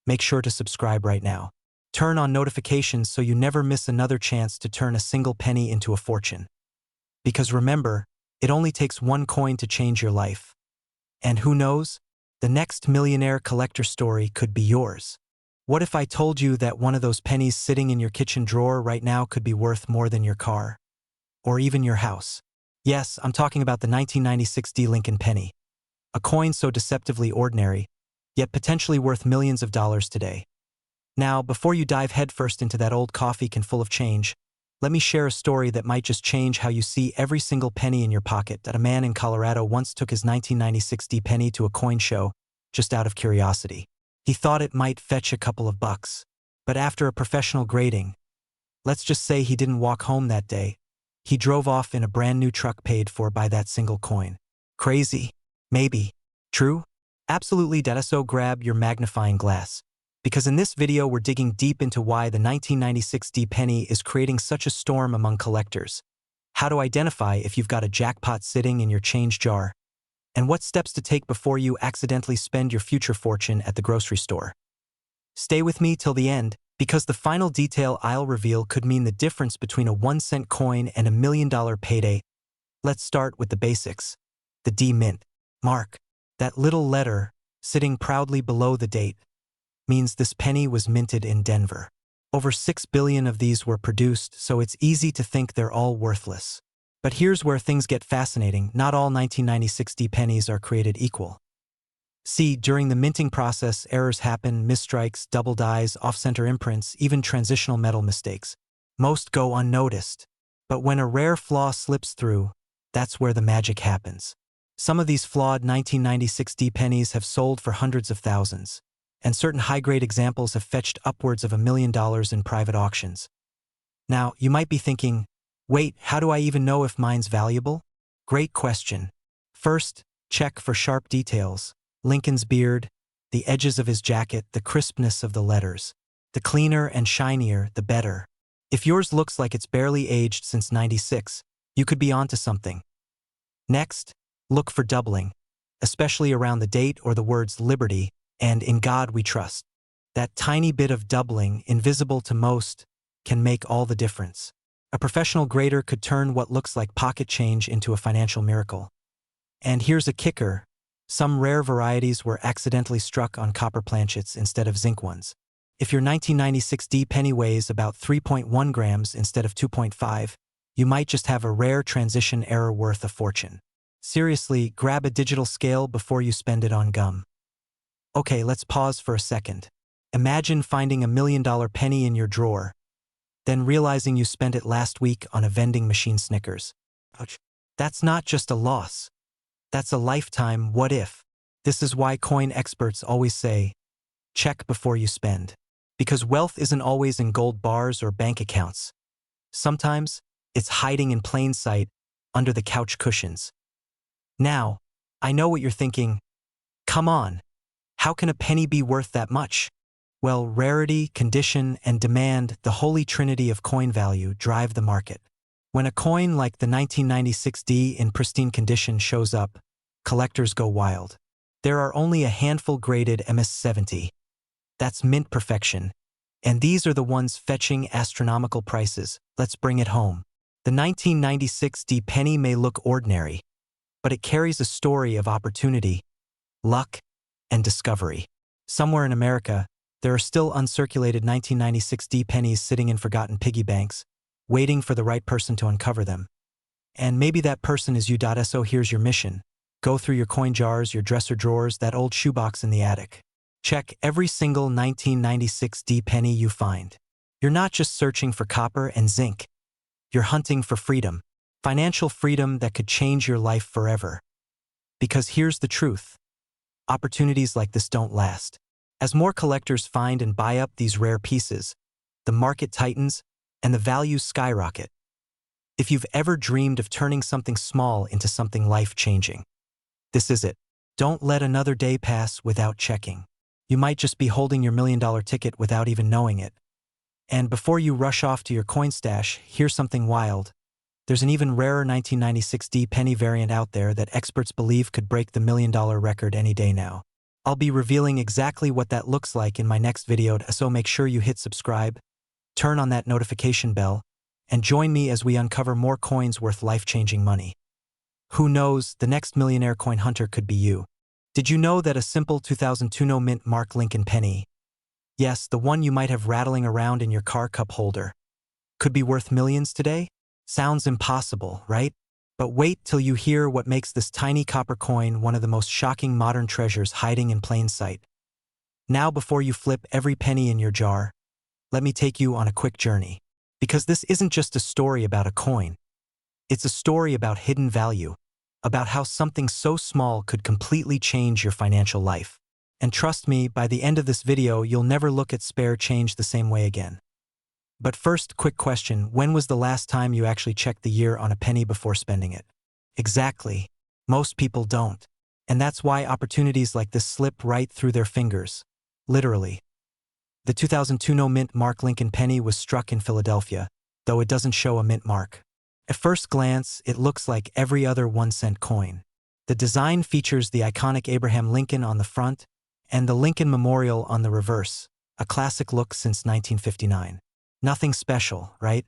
make sure to subscribe right now. Turn on notifications so you never miss another chance to turn a single penny into a fortune. Because remember, it only takes one coin to change your life. And who knows? The next millionaire collector story could be yours. What if I told you that one of those pennies sitting in your kitchen drawer right now could be worth more than your car? Or even your house? Yes, I'm talking about the 1996 D Lincoln penny. A coin so deceptively ordinary, yet potentially worth millions of dollars today. Now, before you dive headfirst into that old coffee can full of change, let me share a story that might just change how you see every single penny in your pocket. That a man in Colorado once took his 1996 D penny to a coin show, just out of curiosity. He thought it might fetch a couple of bucks. But after a professional grading, let's just say he didn't walk home that day. He drove off in a brand new truck paid for by that single coin. Crazy? Maybe. True? Absolutely. So grab your magnifying glass. Because in this video we're digging deep into why the 1996 D penny is creating such a storm among collectors, how to identify if you've got a jackpot sitting in your change jar, and what steps to take before you accidentally spend your future fortune at the grocery store. Stay with me till the end, because the final detail I'll reveal could mean the difference between a 1-cent coin and $1 million payday. Let's start with the basics. The D mint mark, that little letter sitting proudly below the date, means this penny was minted in Denver. Over 6 billion of these were produced, so it's easy to think they're all worthless. But here's where things get fascinating. Not all 1996 D pennies are created equal. See, during the minting process, errors happen, misstrikes, double dies, off-center imprints, even transitional metal mistakes. Most go unnoticed. But when a rare flaw slips through, that's where the magic happens. Some of these flawed 1996 D pennies have sold for hundreds of thousands, and certain high-grade examples have fetched upwards of $1 million in private auctions. Now, you might be thinking, wait, how do I even know if mine's valuable? Great question. First, check for sharp details. Lincoln's beard, the edges of his jacket, the crispness of the letters. The cleaner and shinier, the better. If yours looks like it's barely aged since '96, you could be onto something. Next, look for doubling, especially around the date or the words Liberty and In God We Trust. That tiny bit of doubling, invisible to most, can make all the difference. A professional grader could turn what looks like pocket change into a financial miracle. And here's a kicker. Some rare varieties were accidentally struck on copper planchets instead of zinc ones. If your 1996 D penny weighs about 3.1 grams instead of 2.5, you might just have a rare transition error worth a fortune. Seriously, grab a digital scale before you spend it on gum. Okay, let's pause for a second. Imagine finding $1 million penny in your drawer, then realizing you spent it last week on a vending machine Snickers. Ouch. That's not just a loss. That's a lifetime what if. This is why coin experts always say, check before you spend. Because wealth isn't always in gold bars or bank accounts. Sometimes, it's hiding in plain sight under the couch cushions. Now, I know what you're thinking. Come on. How can a penny be worth that much? Well, rarity, condition, and demand, the holy trinity of coin value, drive the market. When a coin like the 1996 D in pristine condition shows up, collectors go wild. There are only a handful graded MS-70. That's mint perfection. And these are the ones fetching astronomical prices. Let's bring it home. The 1996 D penny may look ordinary, but it carries a story of opportunity, luck, and discovery. Somewhere in America, there are still uncirculated 1996 D pennies sitting in forgotten piggy banks, waiting for the right person to uncover them. And maybe that person is you. So here's your mission. Go through your coin jars, your dresser drawers, that old shoebox in the attic. Check every single 1996 D penny you find. You're not just searching for copper and zinc. You're hunting for freedom. Financial freedom that could change your life forever. Because here's the truth. Opportunities like this don't last. As more collectors find and buy up these rare pieces, the market tightens and the values skyrocket. If you've ever dreamed of turning something small into something life-changing, this is it. Don't let another day pass without checking. You might just be holding your $1 million ticket without even knowing it. And before you rush off to your coin stash, here's something wild. There's an even rarer 1996 D penny variant out there that experts believe could break the $1 million record any day now. I'll be revealing exactly what that looks like in my next video, so make sure you hit subscribe, turn on that notification bell, and join me as we uncover more coins worth life-changing money. Who knows, the next millionaire coin hunter could be you. Did you know that a simple 2002 no mint Mark Lincoln penny, yes, the one you might have rattling around in your car cup holder, could be worth millions today? Sounds impossible, right? But wait till you hear what makes this tiny copper coin one of the most shocking modern treasures hiding in plain sight. Now, before you flip every penny in your jar, let me take you on a quick journey. Because this isn't just a story about a coin. It's a story about hidden value, about how something so small could completely change your financial life. And trust me, by the end of this video, you'll never look at spare change the same way again. But first, quick question, when was the last time you actually checked the year on a penny before spending it? Exactly. Most people don't. And that's why opportunities like this slip right through their fingers. Literally. The 2002 no-mint mark Lincoln penny was struck in Philadelphia, though it doesn't show a mint mark. At first glance, it looks like every other 1-cent coin. The design features the iconic Abraham Lincoln on the front and the Lincoln Memorial on the reverse, a classic look since 1959. Nothing special, right?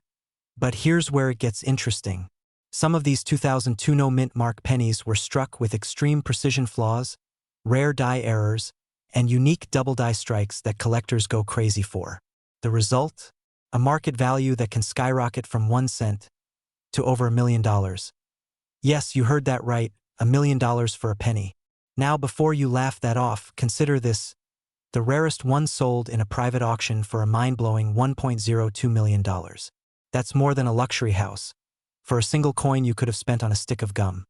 But here's where it gets interesting. Some of these 2002 no-mint mark pennies were struck with extreme precision flaws, rare die errors, and unique double die strikes that collectors go crazy for. The result? A market value that can skyrocket from 1 cent to over $1 million. Yes, you heard that right, $1 million for a penny. Now, before you laugh that off, consider this: the rarest one sold in a private auction for a mind-blowing $1.02 million. That's more than a luxury house. For a single coin you could have spent on a stick of gum.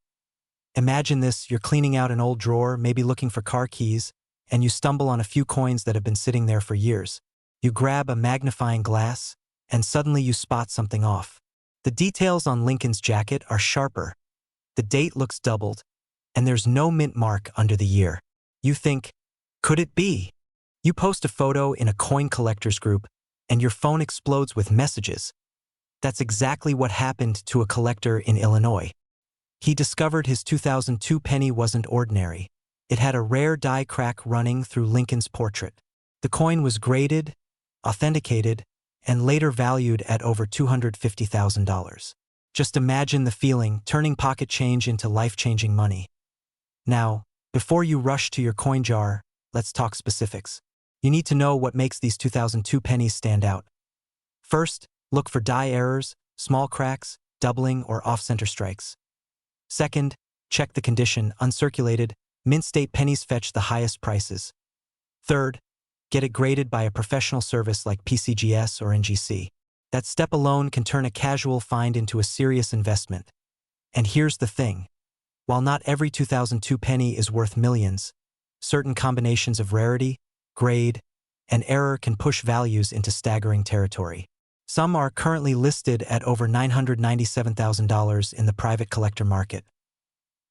Imagine this: you're cleaning out an old drawer, maybe looking for car keys, and you stumble on a few coins that have been sitting there for years. You grab a magnifying glass, and suddenly you spot something off. The details on Lincoln's jacket are sharper. The date looks doubled, and there's no mint mark under the year. You think, could it be? You post a photo in a coin collectors group, and your phone explodes with messages. That's exactly what happened to a collector in Illinois. He discovered his 2002 penny wasn't ordinary. It had a rare die crack running through Lincoln's portrait. The coin was graded, authenticated, and later valued at over $250,000. Just imagine the feeling, turning pocket change into life-changing money. Now, before you rush to your coin jar, let's talk specifics. You need to know what makes these 2002 pennies stand out. First, look for die errors, small cracks, doubling, or off-center strikes. Second, check the condition: uncirculated, mint state pennies fetch the highest prices. Third, get it graded by a professional service like PCGS or NGC. That step alone can turn a casual find into a serious investment. And here's the thing: while not every 2002 penny is worth millions, certain combinations of rarity, grade, and error can push values into staggering territory. Some are currently listed at over $997,000 in the private collector market.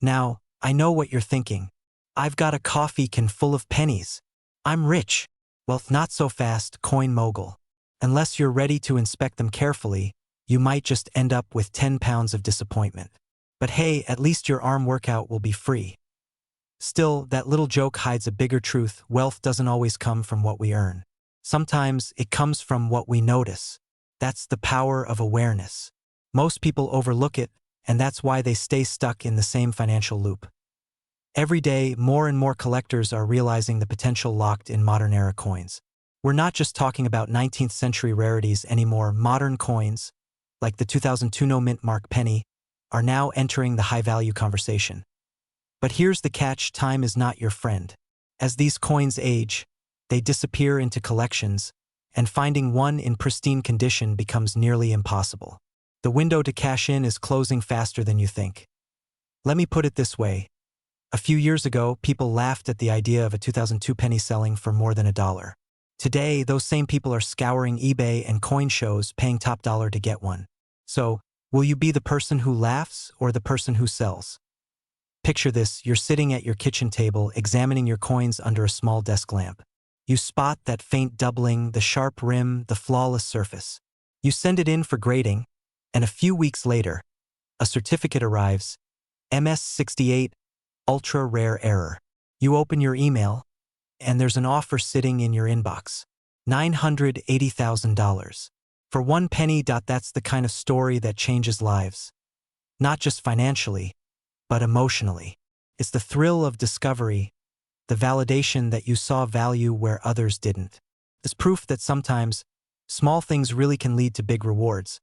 Now, I know what you're thinking. I've got a coffee can full of pennies. I'm rich. Well, not so fast, coin mogul. Unless you're ready to inspect them carefully, you might just end up with 10 pounds of disappointment. But hey, at least your arm workout will be free. Still, that little joke hides a bigger truth: wealth doesn't always come from what we earn. Sometimes it comes from what we notice. That's the power of awareness. Most people overlook it, and that's why they stay stuck in the same financial loop. Every day, more and more collectors are realizing the potential locked in modern-era coins. We're not just talking about 19th century rarities anymore. Modern coins, like the 2002 no-mint mark penny, are now entering the high-value conversation. But here's the catch: time is not your friend. As these coins age, they disappear into collections, and finding one in pristine condition becomes nearly impossible. The window to cash in is closing faster than you think. Let me put it this way. A few years ago, people laughed at the idea of a 2002 penny selling for more than $1. Today, those same people are scouring eBay and coin shows, paying top dollar to get one. So, will you be the person who laughs or the person who sells? Picture this: you're sitting at your kitchen table, examining your coins under a small desk lamp. You spot that faint doubling, the sharp rim, the flawless surface. You send it in for grading, and a few weeks later, a certificate arrives: MS68, ultra rare error. You open your email, and there's an offer sitting in your inbox: $980,000. For one penny. That's the kind of story that changes lives. Not just financially, but emotionally. It's the thrill of discovery, the validation that you saw value where others didn't. It's proof that sometimes small things really can lead to big rewards.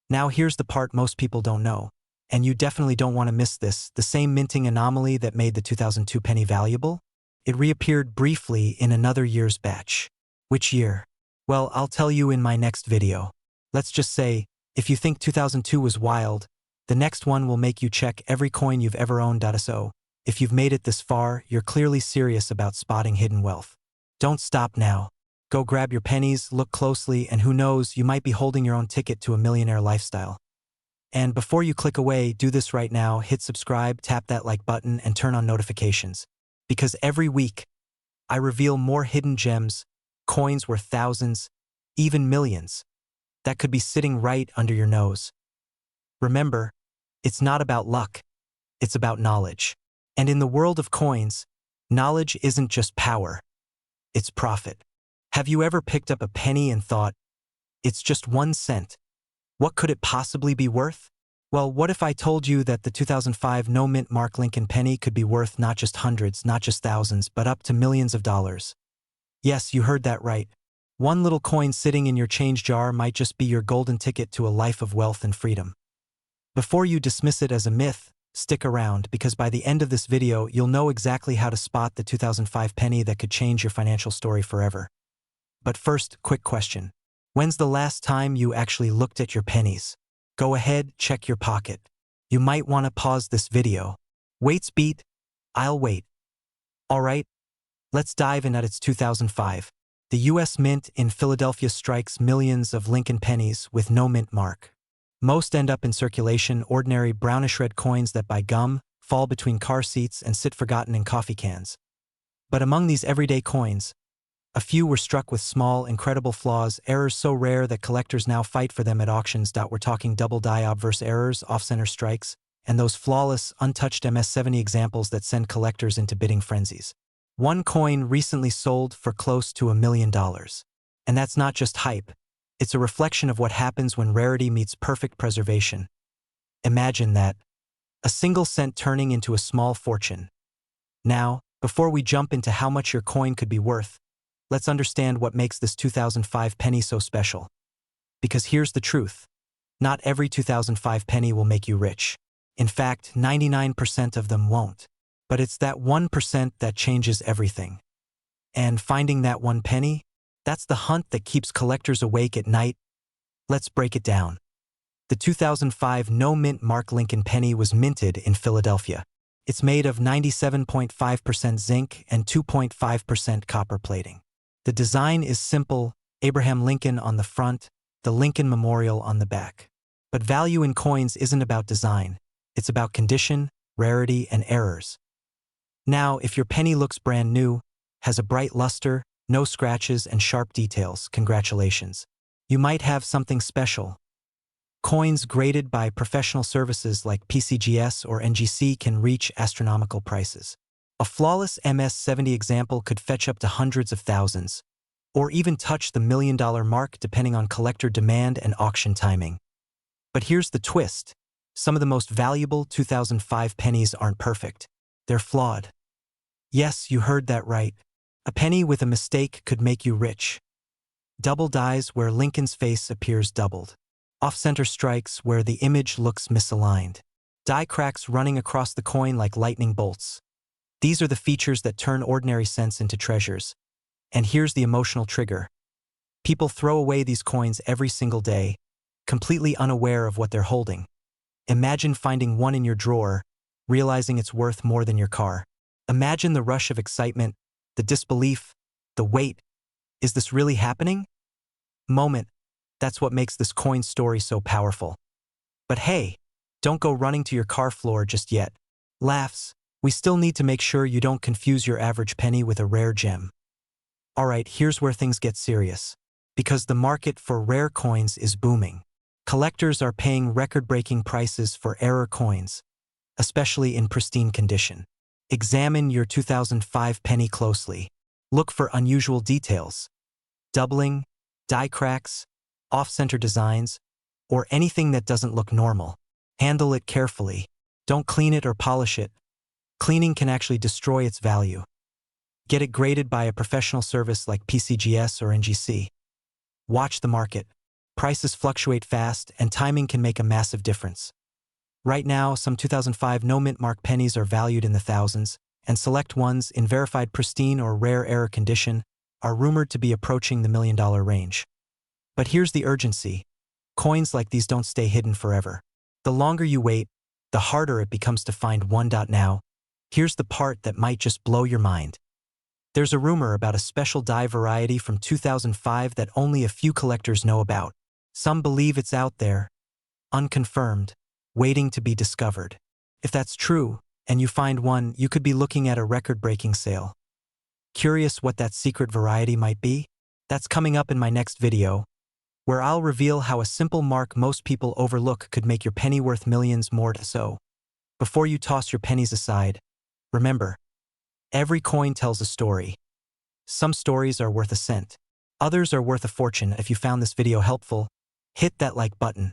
Now here's the part most people don't know, and you definitely don't want to miss this: the same minting anomaly that made the 2002 penny valuable? It reappeared briefly in another year's batch. Which year? Well, I'll tell you in my next video. Let's just say, if you think 2002 was wild, the next one will make you check every coin you've ever owned. So, if you've made it this far, you're clearly serious about spotting hidden wealth. Don't stop now. Go grab your pennies, look closely, and who knows, you might be holding your own ticket to a millionaire lifestyle. And before you click away, do this right now: hit subscribe, tap that like button, and turn on notifications. Because every week, I reveal more hidden gems, Coins worth thousands, even millions, that could be sitting right under your nose. Remember, it's not about luck, it's about knowledge. And in the world of coins, knowledge isn't just power, it's profit. Have you ever picked up a penny and thought, it's just 1 cent? What could it possibly be worth? Well, what if I told you that the 2005 no-mint Mark Lincoln penny could be worth not just hundreds, not just thousands, but up to millions of dollars? Yes, you heard that right. One little coin sitting in your change jar might just be your golden ticket to a life of wealth and freedom. Before you dismiss it as a myth, stick around, because by the end of this video, you'll know exactly how to spot the 2005 penny that could change your financial story forever. But first, quick question. When's the last time you actually looked at your pennies? Go ahead, check your pocket. You might want to pause this video. Wait's beat, I'll wait. Alright, let's dive in at its 2005. The US Mint in Philadelphia strikes millions of Lincoln pennies with no mint mark. Most end up in circulation, ordinary brownish red coins that buy gum, fall between car seats, and sit forgotten in coffee cans. But among these everyday coins, a few were struck with small, incredible flaws, errors so rare that collectors now fight for them at auctions. We're talking double die obverse errors, off-center strikes, and those flawless, untouched MS-70 examples that send collectors into bidding frenzies. One coin recently sold for close to $1 million. And that's not just hype. It's a reflection of what happens when rarity meets perfect preservation. Imagine that. A single cent turning into a small fortune. Now, before we jump into how much your coin could be worth, let's understand what makes this 2005 penny so special. Because here's the truth. Not every 2005 penny will make you rich. In fact, 99% of them won't. But it's that 1% that changes everything. And finding that one penny? That's the hunt that keeps collectors awake at night. Let's break it down. The 2005 no-mint Mark Lincoln penny was minted in Philadelphia. It's made of 97.5% zinc and 2.5% copper plating. The design is simple: Abraham Lincoln on the front, the Lincoln Memorial on the back. But value in coins isn't about design. It's about condition, rarity, and errors. Now, if your penny looks brand new, has a bright luster, no scratches, and sharp details, congratulations. You might have something special. Coins graded by professional services like PCGS or NGC can reach astronomical prices. A flawless MS-70 example could fetch up to hundreds of thousands, or even touch the $1 million mark depending on collector demand and auction timing. But here's the twist. Some of the most valuable 2005 pennies aren't perfect. They're flawed. Yes, you heard that right. A penny with a mistake could make you rich. Double dies where Lincoln's face appears doubled. Off-center strikes where the image looks misaligned. Die cracks running across the coin like lightning bolts. These are the features that turn ordinary cents into treasures. And here's the emotional trigger. People throw away these coins every single day, completely unaware of what they're holding. Imagine finding one in your drawer, realizing it's worth more than your car. Imagine the rush of excitement, the disbelief, the wait. Is this really happening? Moment. That's what makes this coin story so powerful. But hey, don't go running to your car floor just yet. Laughs. We still need to make sure you don't confuse your average penny with a rare gem. Alright, here's where things get serious. Because the market for rare coins is booming. Collectors are paying record-breaking prices for error coins, especially in pristine condition. Examine your 2005 penny closely. Look for unusual details. Doubling, die cracks, off-center designs, or anything that doesn't look normal. Handle it carefully. Don't clean it or polish it. Cleaning can actually destroy its value. Get it graded by a professional service like PCGS or NGC. Watch the market. Prices fluctuate fast, and timing can make a massive difference. Right now, some 2005 no-mint mark pennies are valued in the thousands, and select ones in verified pristine or rare error condition are rumored to be approaching the $1 million range. But here's the urgency. Coins like these don't stay hidden forever. The longer you wait, the harder it becomes to find one. Now, here's the part that might just blow your mind. There's a rumor about a special die variety from 2005 that only a few collectors know about. Some believe it's out there, unconfirmed, waiting to be discovered. If that's true, and you find one, you could be looking at a record-breaking sale. Curious what that secret variety might be? That's coming up in my next video, where I'll reveal how a simple mark most people overlook could make your penny worth millions more. So, before you toss your pennies aside, remember, every coin tells a story. Some stories are worth a cent. Others are worth a fortune. If you found this video helpful, hit that like button.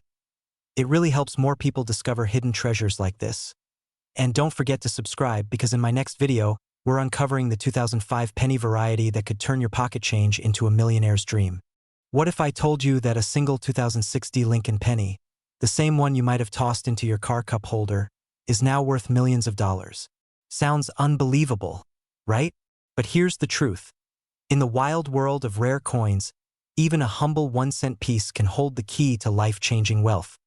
It really helps more people discover hidden treasures like this. And don't forget to subscribe, because in my next video, we're uncovering the 2005 penny variety that could turn your pocket change into a millionaire's dream. What if I told you that a single 2060 Lincoln penny, the same one you might have tossed into your car cup holder, is now worth millions of dollars? Sounds unbelievable, right? But here's the truth. In the wild world of rare coins, even a humble 1-cent piece can hold the key to life-changing wealth.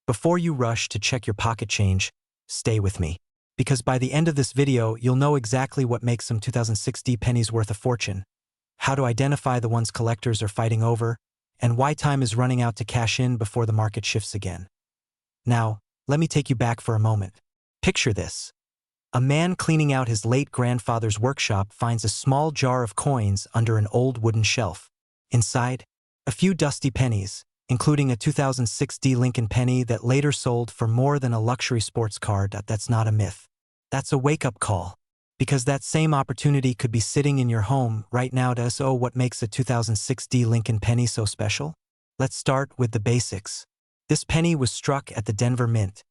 Before you rush to check your pocket change, stay with me, because by the end of this video, you'll know exactly what makes some 2060 pennies worth a fortune, how to identify the ones collectors are fighting over, and why time is running out to cash in before the market shifts again. Now, let me take you back for a moment. Picture this. A man cleaning out his late grandfather's workshop finds a small jar of coins under an old wooden shelf. Inside, a few dusty pennies, including a 2060 Lincoln penny that later sold for more than a luxury sports car. That's not a myth. That's a wake-up call, because that same opportunity could be sitting in your home right now. So what makes a 2060 Lincoln penny so special? Let's start with the basics. This penny was struck at the Denver Mint,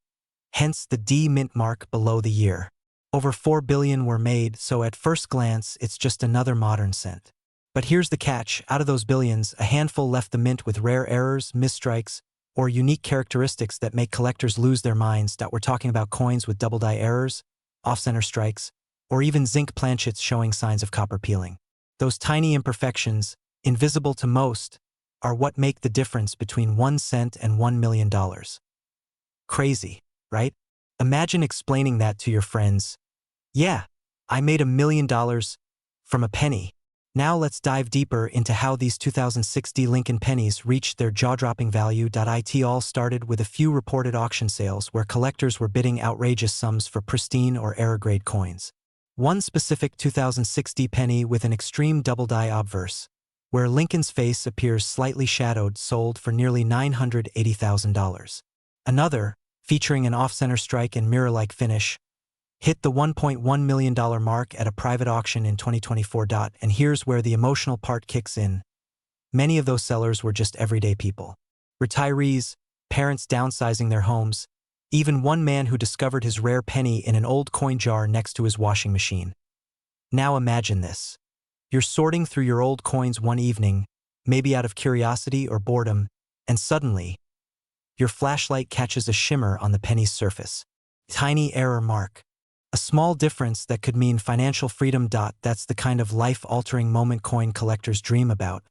hence the D Mint mark below the year. Over 4 billion were made, so at first glance, it's just another modern cent. But here's the catch. Out of those billions, a handful left the mint with rare errors, misstrikes, or unique characteristics that make collectors lose their minds. We're talking about coins with double-die errors, off-center strikes, or even zinc planchets showing signs of copper peeling. Those tiny imperfections, invisible to most, are what make the difference between 1 cent and $1 million. Crazy, right? Imagine explaining that to your friends. Yeah, I made $1 million from a penny. Now let's dive deeper into how these 2060 Lincoln pennies reached their jaw-dropping value. It all started with a few reported auction sales where collectors were bidding outrageous sums for pristine or error-grade coins. One specific 2060 penny with an extreme double-die obverse, where Lincoln's face appears slightly shadowed, sold for nearly $980,000. Another, featuring an off-center strike and mirror-like finish, hit the $1.1 million mark at a private auction in 2024. And here's where the emotional part kicks in. Many of those sellers were just everyday people. Retirees, parents downsizing their homes, even one man who discovered his rare penny in an old coin jar next to his washing machine. Now imagine this. You're sorting through your old coins one evening, maybe out of curiosity or boredom, and suddenly, your flashlight catches a shimmer on the penny's surface. Tiny error mark. A small difference that could mean financial freedom. That's the kind of life-altering moment coin collectors dream about.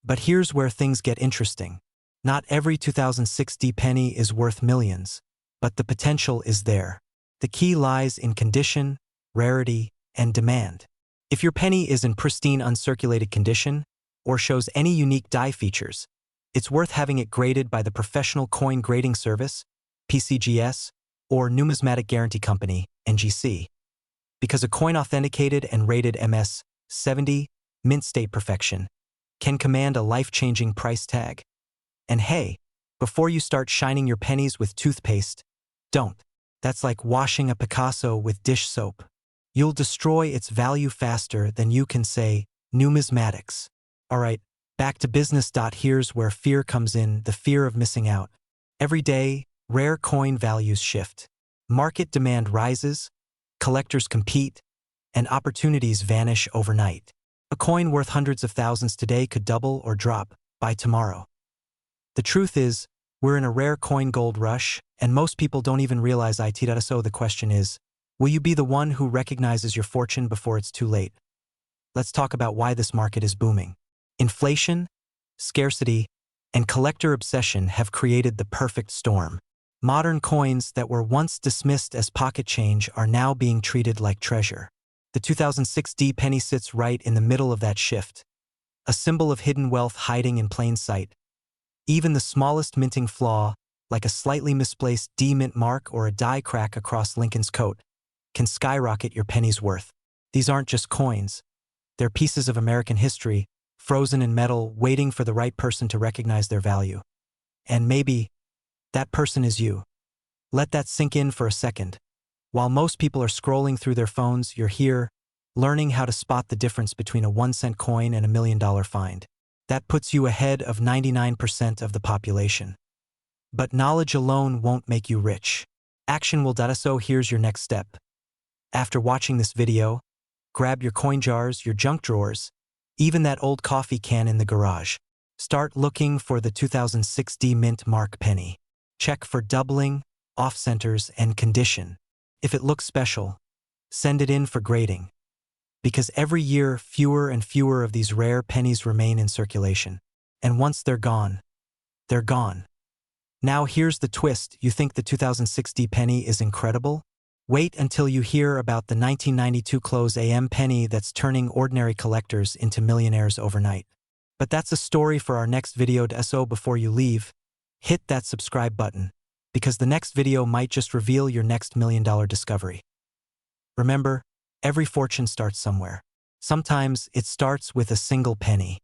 But here's where things get interesting. Not every 2060 penny is worth millions, but the potential is there. The key lies in condition, rarity, and demand. If your penny is in pristine uncirculated condition, or shows any unique die features, it's worth having it graded by the Professional Coin Grading Service, PCGS, or Numismatic Guarantee Company, NGC. Because a coin authenticated and rated MS-70, mint state perfection, can command a life-changing price tag. And hey, before you start shining your pennies with toothpaste, don't. That's like washing a Picasso with dish soap. You'll destroy its value faster than you can say, numismatics. Alright, back to business. Here's where fear comes in, the fear of missing out. Every day, rare coin values shift. Market demand rises, collectors compete, and opportunities vanish overnight. A coin worth hundreds of thousands today could double or drop by tomorrow. The truth is, we're in a rare coin gold rush, and most people don't even realize it. So the question is, will you be the one who recognizes your fortune before it's too late? Let's talk about why this market is booming. Inflation, scarcity, and collector obsession have created the perfect storm. Modern coins that were once dismissed as pocket change are now being treated like treasure. The 2006 penny sits right in the middle of that shift, a symbol of hidden wealth hiding in plain sight. Even the smallest minting flaw, like a slightly misplaced D-mint mark or a die crack across Lincoln's coat, can skyrocket your penny's worth. These aren't just coins. They're pieces of American history, frozen in metal, waiting for the right person to recognize their value. And maybe that person is you. Let that sink in for a second. While most people are scrolling through their phones, you're here, learning how to spot the difference between a 1-cent coin and a $1 million find. That puts you ahead of 99% of the population. But knowledge alone won't make you rich. Action will. So here's your next step. After watching this video, grab your coin jars, your junk drawers, even that old coffee can in the garage. Start looking for the 2006 mint mark penny. Check for doubling, off-centers, and condition. If it looks special, send it in for grading. Because every year, fewer and fewer of these rare pennies remain in circulation. And once they're gone, they're gone. Now here's the twist. You think the 2006 penny is incredible? Wait until you hear about the 1992 close AM penny that's turning ordinary collectors into millionaires overnight. But that's a story for our next video. So before you leave, hit that subscribe button, because the next video might just reveal your next $1 million discovery. Remember, every fortune starts somewhere. Sometimes it starts with a single penny.